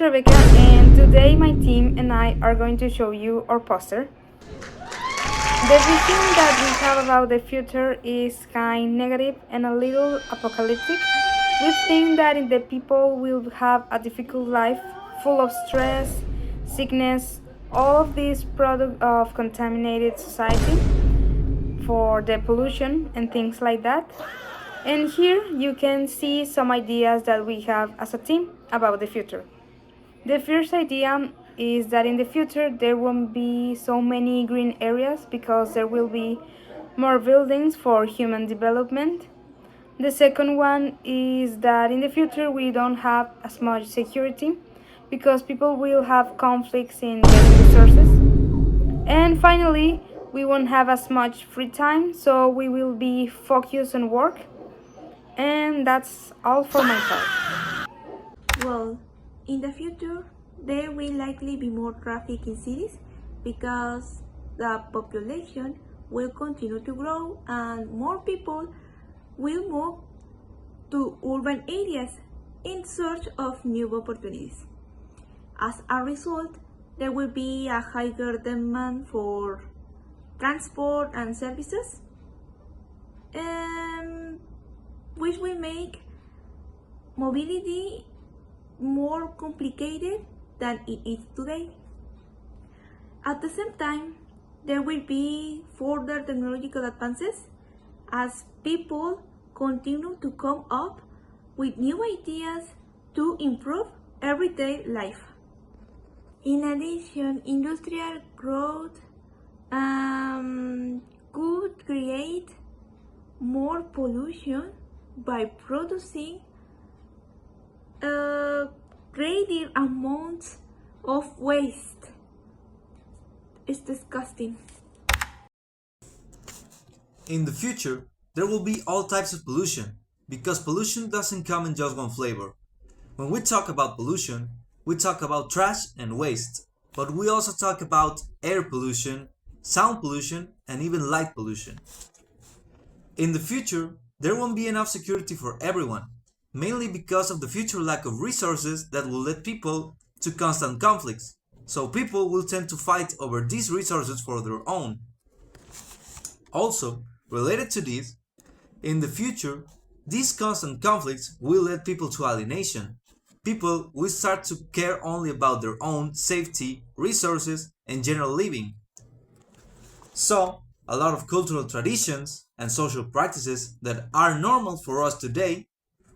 Rebecca, and today my team and I are going to show you our poster. The vision that we have about the future is kind negative and a little apocalyptic. We think that the people will have a difficult life, full of stress, sickness, all of this product of contaminated society for the pollution and things like that. And here you can see some ideas that we have as a team about the future. The first idea is that in the future there won't be so many green areas because there will be more buildings for human development. The second one is that in the future we don't have as much security because people will have conflicts in getting resources. And finally, we won't have as much free time, so we will be focused on work. And that's all for my part. Well, in the future, there will likely be more traffic in cities because the population will continue to grow and more people will move to urban areas in search of new opportunities. As a result, there will be a higher demand for transport and services, which will make mobility more complicated than it is today. At the same time, there will be further technological advances as people continue to come up with new ideas to improve everyday life. In addition, industrial growth could create more pollution by producing greater amounts of waste. It's disgusting. In the future, there will be all types of pollution, because pollution doesn't come in just one flavor. When we talk about pollution, we talk about trash and waste, but we also talk about air pollution, sound pollution, and even light pollution. In the future, there won't be enough security for everyone, mainly because of the future lack of resources that will lead people to constant conflicts. So people will tend to fight over these resources for their own. Also, related to this, in the future, these constant conflicts will lead people to alienation. People will start to care only about their own safety, resources, and general living. So, a lot of cultural traditions and social practices that are normal for us today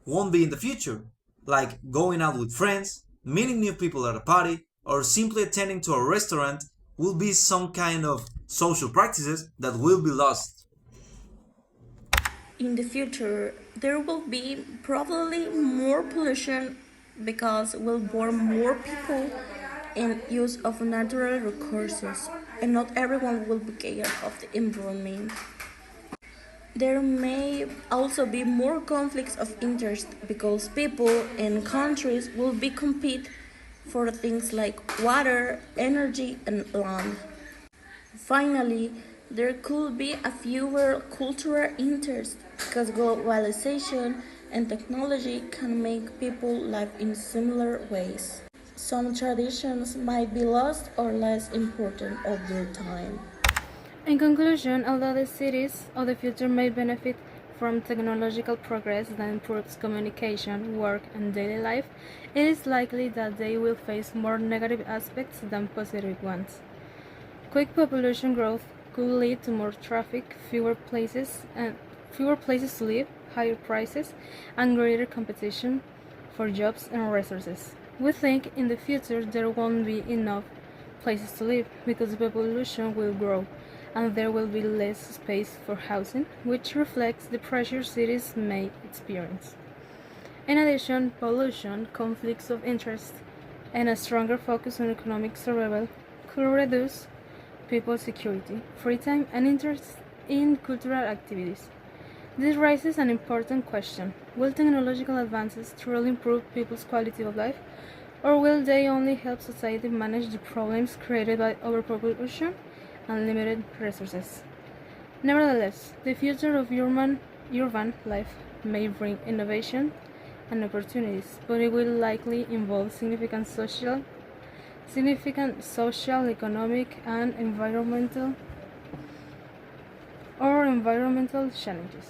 won't be in the future, like going out with friends, meeting new people at a party, or simply attending to a restaurant will be some kind of social practices that will be lost. In the future, there will be probably more pollution because we'll born more people and use of natural resources, and not everyone will be care of the environment. There may also be more conflicts of interest because people and countries will be compete for things like water, energy, and land. Finally, there could be a fewer cultural interests because globalization and technology can make people live in similar ways. Some traditions might be lost or less important over time. In conclusion, although the cities of the future may benefit from technological progress that improves communication, work, and daily life, it is likely that they will face more negative aspects than positive ones. Quick population growth could lead to more traffic, fewer places to live, higher prices, and greater competition for jobs and resources. We think in the future there won't be enough places to live because the population will grow and there will be less space for housing, which reflects the pressure cities may experience. In addition, pollution, conflicts of interest, and a stronger focus on economic survival could reduce people's security, free time, and interest in cultural activities. This raises an important question. Will technological advances truly improve people's quality of life, or will they only help society manage the problems created by overpopulation and limited resources? Nevertheless, the future of urban life may bring innovation and opportunities, but it will likely involve significant social, economic, and environmental challenges.